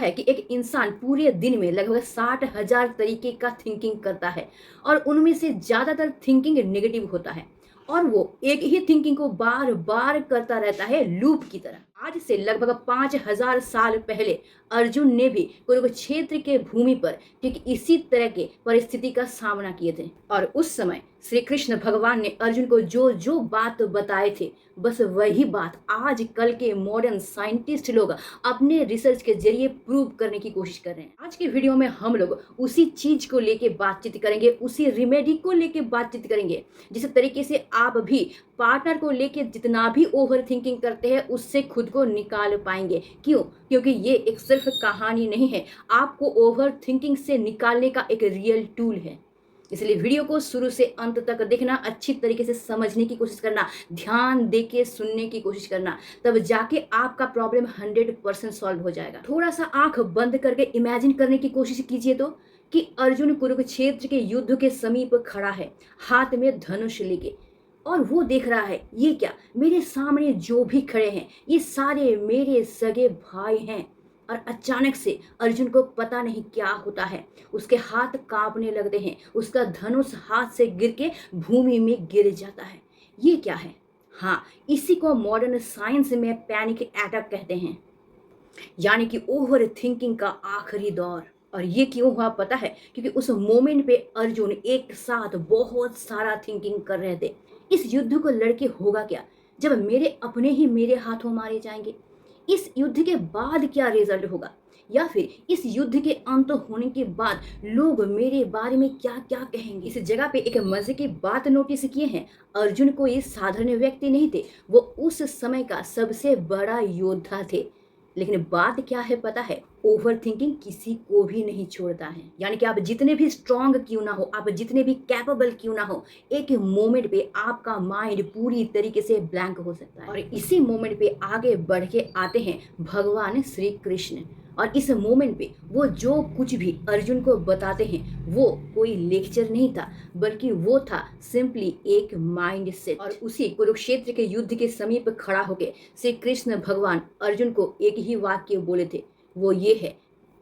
है कि एक इंसान पूरे दिन में लगभग 60,000 तरीके का थिंकिंग करता है और उनमें से ज़्यादातर थिंकिंग नेगेटिव होता है और वो एक ही थिंकिंग को बार बार करता रहता है लूप की तरह। आज से लगभग 5,000 साल पहले अर्जुन ने भी कुरुक्षेत्र के भूमि पर ठीक इसी तरह के परिस्थिति का सामना किए थे और उस समय श्री कृष्ण भगवान ने अर्जुन को जो जो बात बताए थे बस वही बात आज कल के मॉडर्न साइंटिस्ट लोग अपने रिसर्च के जरिए प्रूव करने की कोशिश कर रहे हैं। आज के वीडियो में हम लोग उसी चीज को लेके बातचीत करेंगे, उसी रेमेडी को लेके बातचीत करेंगे जिस तरीके से आप भी पार्टनर को लेके जितना भी ओवर थिंकिंग करते हैं उससे खुद को निकाल पाएंगे। क्यों? क्योंकि ये एक सिर्फ कहानी नहीं है, आपको ओवर थिंकिंग से निकालने का एक रियल टूल है। इसलिए वीडियो को शुरू से अंत तक देखना, अच्छी तरीके से समझने की कोशिश करना, ध्यान देके सुनने की कोशिश करना, तब जाके आपका प्रॉब्लम 100% सॉल्व हो जाएगा। थोड़ा सा आंख बंद करके इमेजिन करने की कोशिश कीजिए तो कि अर्जुन कुरुक्षेत्र के युद्ध के समीप खड़ा है, हाथ में धनुष लेके, और वो देख रहा है ये क्या, मेरे सामने जो भी खड़े हैं ये सारे मेरे सगे भाई हैं। और अचानक से अर्जुन को पता नहीं क्या होता है, उसके हाथ कांपने लगते हैं, उसका धनुष हाथ से गिर के भूमि में गिर जाता है। ये क्या है? हाँ, इसी को मॉडर्न साइंस में पैनिक अटैक कहते हैं, यानी कि ओवर थिंकिंग का आखिरी दौर। और ये क्यों हुआ पता है? क्योंकि उस मोमेंट पे अर्जुन एक साथ बहुत सारा थिंकिंग कर रहे थे। इस युद्ध को लड़के होगा क्या जब मेरे अपने ही मेरे हाथों मारे जाएंगे? इस युद्ध के बाद क्या रिजल्ट होगा? या फिर इस युद्ध के अंत होने के बाद लोग मेरे बारे में क्या क्या कहेंगे? इस जगह पे एक मजे की बात नोटिस किए हैं, अर्जुन कोई साधारण व्यक्ति नहीं थे, वो उस समय का सबसे बड़ा योद्धा थे। लेकिन बात क्या है पता है? ओवर थिंकिंग किसी को भी नहीं छोड़ता है। यानी कि आप जितने भी स्ट्रांग क्यों ना हो, आप जितने भी कैपेबल क्यों ना हो, एक मोमेंट पे आपका माइंड पूरी तरीके से ब्लैंक हो सकता है। और इसी मोमेंट पे आगे बढ़ के आते हैं भगवान श्री कृष्ण, और इस मोमेंट पे वो जो कुछ भी अर्जुन को बताते हैं वो कोई लेक्चर नहीं था, बल्कि वो था सिंपली एक माइंड सेट। और उसी कुरुक्षेत्र के युद्ध के समीप खड़ा होकर श्री कृष्ण भगवान अर्जुन को एक ही वाक्य बोले थे, वो ये है,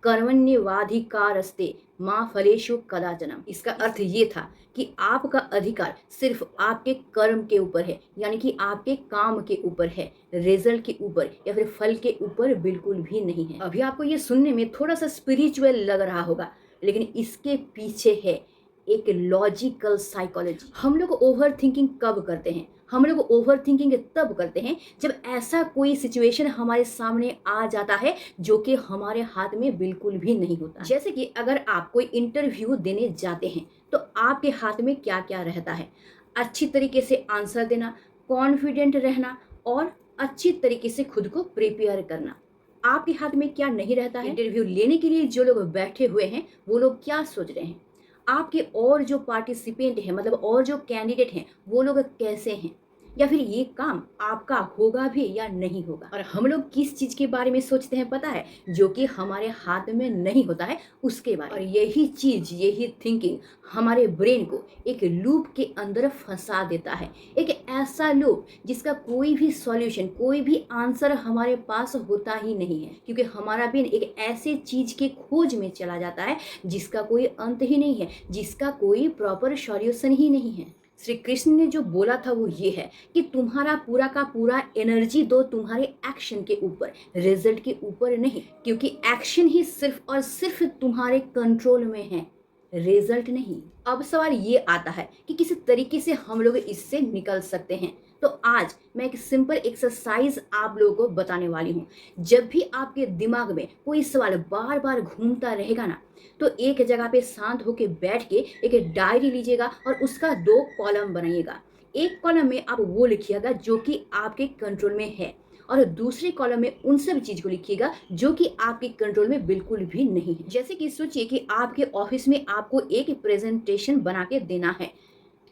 कर्मण्येवाधिकारस्ते माँ फलेषु कदाचनम। इसका अर्थ ये था कि आपका अधिकार सिर्फ आपके कर्म के ऊपर है, यानी कि आपके काम के ऊपर है, रिजल्ट के ऊपर या फिर फल के ऊपर बिल्कुल भी नहीं है। अभी आपको ये सुनने में थोड़ा सा स्पिरिचुअल लग रहा होगा, लेकिन इसके पीछे है एक लॉजिकल साइकोलॉजी। हम लोग ओवर थिंकिंग कब करते हैं? हम लोग ओवर थिंकिंग तब करते हैं जब ऐसा कोई सिचुएशन हमारे सामने आ जाता है जो कि हमारे हाथ में बिल्कुल भी नहीं होता। जैसे कि अगर आप कोई इंटरव्यू देने जाते हैं तो आपके हाथ में क्या क्या रहता है? अच्छी तरीके से आंसर देना, कॉन्फिडेंट रहना और अच्छी तरीके से खुद को प्रिपेयर करना। आपके हाथ में क्या नहीं रहता है? इंटरव्यू लेने के लिए जो लोग बैठे हुए हैं वो लोग क्या सोच रहे हैं? आपके और जो पार्टिसिपेंट हैं, मतलब और जो कैंडिडेट हैं, वो लोग कैसे हैं? या फिर ये काम आपका होगा भी या नहीं होगा? और हम लोग किस चीज के बारे में सोचते हैं पता है? जो कि हमारे हाथ में नहीं होता है उसके बारे में। और यही चीज, यही थिंकिंग हमारे ब्रेन को एक लूप के अंदर फंसा देता है, एक ऐसा लूप जिसका कोई भी सॉल्यूशन, कोई भी आंसर हमारे पास होता ही नहीं है, क्योंकि हमारा ब्रेन एक ऐसे चीज के खोज में चला जाता है जिसका कोई अंत ही नहीं है, जिसका कोई प्रॉपर सॉल्यूशन ही नहीं है। श्री कृष्ण ने जो बोला था वो ये है कि तुम्हारा पूरा का पूरा एनर्जी दो तुम्हारे एक्शन के ऊपर, रिजल्ट के ऊपर नहीं, क्योंकि एक्शन ही सिर्फ और सिर्फ तुम्हारे कंट्रोल में है, रिजल्ट नहीं। अब सवाल ये आता है कि किस तरीके से हम लोग इससे निकल सकते हैं। तो आज मैं एक सिंपल एक्सरसाइज आप लोगों को बताने वाली हूँ। जब भी आपके दिमाग में कोई सवाल बार बार घूमता रहेगा ना, तो एक जगह पे शांत होकर बैठ के एक डायरी लीजिएगा और उसका 2 कॉलम बनाइएगा। एक कॉलम में आप वो लिखिएगा जो कि आपके कंट्रोल में है, और दूसरे कॉलम में उन सब चीज को लिखिएगा जो कि आपके कंट्रोल में बिल्कुल भी नहीं है। जैसे कि सोचिए कि आपके ऑफिस में आपको एक प्रेजेंटेशन बना के देना है,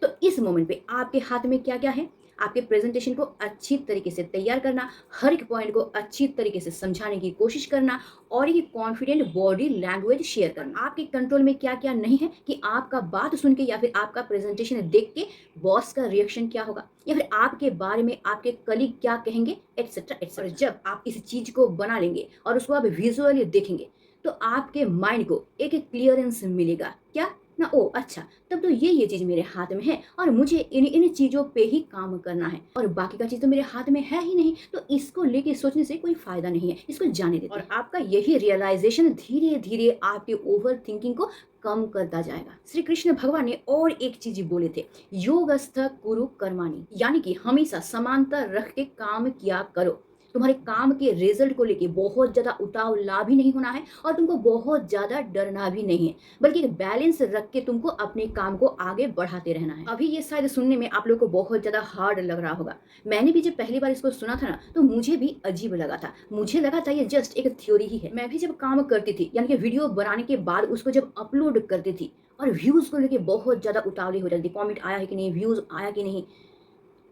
तो इस मोमेंट पे आपके हाथ में क्या क्या है? आपके प्रेजेंटेशन को अच्छी तरीके से तैयार करना, हर एक पॉइंट को अच्छी तरीके से समझाने की कोशिश करना और ये कॉन्फिडेंट बॉडी लैंग्वेज शेयर करना। आपके कंट्रोल में क्या क्या नहीं है कि आपका बात सुन के या फिर आपका प्रेजेंटेशन देख के बॉस का रिएक्शन क्या होगा, या फिर आपके बारे में आपके कलीग क्या कहेंगे, एटसेट्रा एटसेट्रा। जब आप इस चीज को बना लेंगे और उसको आप विजुअली देखेंगे तो आपके माइंड को एक क्लियरेंस मिलेगा। क्या ना, ओ अच्छा, तब तो ये चीज मेरे हाथ में है और मुझे इन इन चीजों पे ही काम करना है और बाकी का चीज तो मेरे हाथ में है ही नहीं, तो इसको लेके सोचने से कोई फायदा नहीं है, इसको जाने देते हैं। और आपका यही रियलाइजेशन धीरे धीरे आपके ओवर थिंकिंग को कम करता जाएगा। श्री कृष्ण भगवान ने और एक चीज बोले थे, योगस्थ कुरु कर्माणि, यानी कि हमेशा समानता रख के काम किया करो। तुम्हारे काम के रिजल्ट को लेके बहुत ज्यादा उतावला भी नहीं होना है और तुमको बहुत ज्यादा डरना भी नहीं है, बल्कि एक बैलेंस रख के तुमको अपने काम को आगे बढ़ाते रहना है। अभी ये शायद सुनने में आप लोग को बहुत ज्यादा हार्ड लग रहा होगा। मैंने भी जब पहली बार इसको सुना था ना, तो मुझे भी अजीब लगा था। मुझे लगा था ये जस्ट एक थ्योरी ही है। मैं भी जब काम करती थी, यानी कि वीडियो बनाने के बाद उसको जब अपलोड करती थी और व्यूज को लेके बहुत ज्यादा उतावली हो जाती थी, कमेंट आया है कि नहीं, व्यूज आया कि नहीं,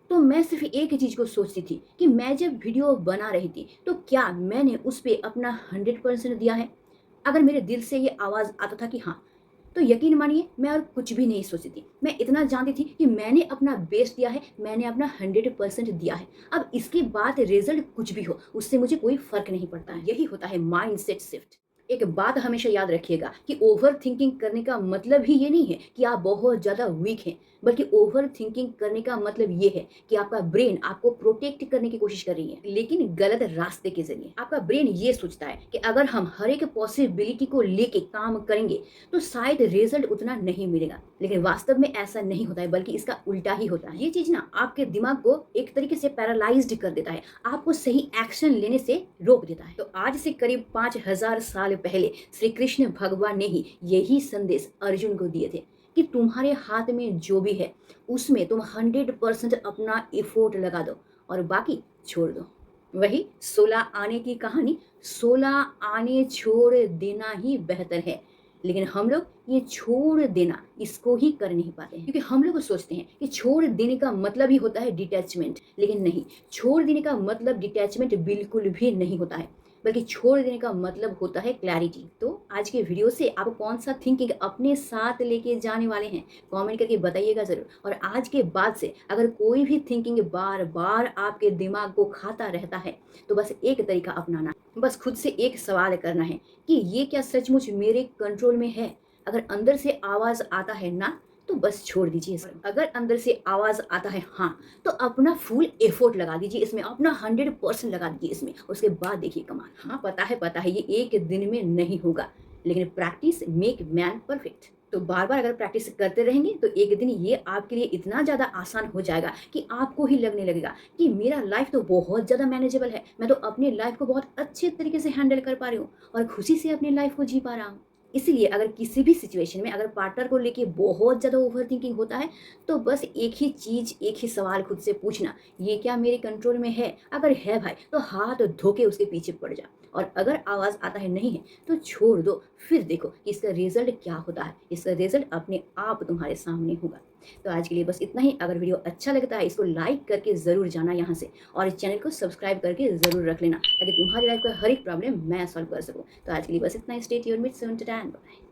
तो मैं सिर्फ एक ही चीज को सोचती थी कि मैं जब वीडियो बना रही थी तो क्या मैंने उस पर अपना 100% दिया है। अगर मेरे दिल से ये आवाज आता था कि हाँ, तो यकीन मानिए मैं और कुछ भी नहीं सोचती थी। मैं इतना जानती थी कि मैंने अपना बेस्ट दिया है, मैंने अपना 100% दिया है। अब इसके बाद रिजल्ट कुछ भी हो, उससे मुझे कोई फर्क नहीं पड़ता है। यही होता है माइंड सेट शिफ्ट। एक बात हमेशा याद रखिएगा कि ओवर थिंकिंग करने का मतलब ही ये नहीं है कि आप बहुत ज़्यादा वीक हैं, बल्कि ओवर थिंकिंग करने का मतलब ये है कि आपका ब्रेन आपको प्रोटेक्ट करने की कोशिश कर रही है, लेकिन गलत रास्ते के जरिए। आपका ब्रेन ये सोचता है कि अगर हम हर एक पॉसिबिलिटी को लेके काम करेंगे तो शायद रिजल्ट उतना नहीं मिलेगा, लेकिन वास्तव में ऐसा नहीं होता है, बल्कि इसका उल्टा ही होता है। ये चीज ना आपके दिमाग को एक तरीके से पैरालाइज्ड कर देता है, आपको सही एक्शन लेने से रोक देता है। तो आज से करीब 5000 साल पहले श्री कृष्ण भगवान ने ही यही संदेश अर्जुन को दिए थे कि तुम्हारे हाथ में जो भी है उसमें तुम 100% अपना एफोर्ट लगा दो और बाकी छोड़ दो। वही 16 आने की कहानी, 16 आने छोड़ देना ही बेहतर है, लेकिन हम लोग ये छोड़ देना इसको ही कर नहीं पाते हैं, क्योंकि हम लोग सोचते हैं कि छोड़ देने का मतलब ही होता है डिटैचमेंट, लेकिन नहीं, छोड़ देने का मतलब डिटैचमेंट बिल्कुल भी नहीं होता है, बल्कि छोड़ देने का मतलब होता है क्लैरिटी। तो आज के वीडियो से आप कौन सा थिंकिंग अपने साथ लेके जाने वाले हैं, कमेंट करके बताइएगा जरूर। और आज के बाद से अगर कोई भी थिंकिंग बार बार आपके दिमाग को खाता रहता है तो बस एक तरीका अपनाना, बस खुद से एक सवाल करना है कि ये क्या सचमुच मेरे कंट्रोल में है। अगर अंदर से आवाज आता है ना, तो बस छोड़ दीजिए इसको। अगर अंदर से आवाज आता है हाँ, तो अपना फुल एफर्ट लगा दीजिए इसमें, अपना 100% लगा दीजिए इसमें, उसके बाद देखिए कमाल। हाँ पता है ये एक दिन में नहीं होगा, लेकिन प्रैक्टिस मेक मैन परफेक्ट। तो बार बार अगर प्रैक्टिस करते रहेंगे तो एक दिन ये आपके लिए इतना ज़्यादा आसान हो जाएगा कि आपको ही लगने लगेगा कि मेरा लाइफ तो बहुत ज़्यादा मैनेजेबल है, मैं तो अपनी लाइफ को बहुत अच्छे तरीके से हैंडल कर पा रही हूँ और खुशी से अपनी लाइफ को जी पा रहा हूँ। इसीलिए अगर किसी भी सिचुएशन में अगर पार्टनर को लेके बहुत ज़्यादा ओवर थिंकिंग होता है तो बस एक ही चीज़, एक ही सवाल खुद से पूछना, ये क्या मेरे कंट्रोल में है? अगर है भाई तो हाथ धो के उसके पीछे पड़ जा, और अगर आवाज़ आता है नहीं है तो छोड़ दो, फिर देखो कि इसका रिजल्ट क्या होता है। इसका रिजल्ट अपने आप तुम्हारे सामने होगा। तो आज के लिए बस इतना ही। अगर वीडियो अच्छा लगता है इसको लाइक करके ज़रूर जाना यहाँ से, और इस चैनल को सब्सक्राइब करके ज़रूर रख लेना, ताकि तुम्हारी लाइफ का हर एक प्रॉब्लम मैं सॉल्व कर सकूँ। तो आज के लिए बस इतना ही। Stay tuned with Sun Tan. Bye.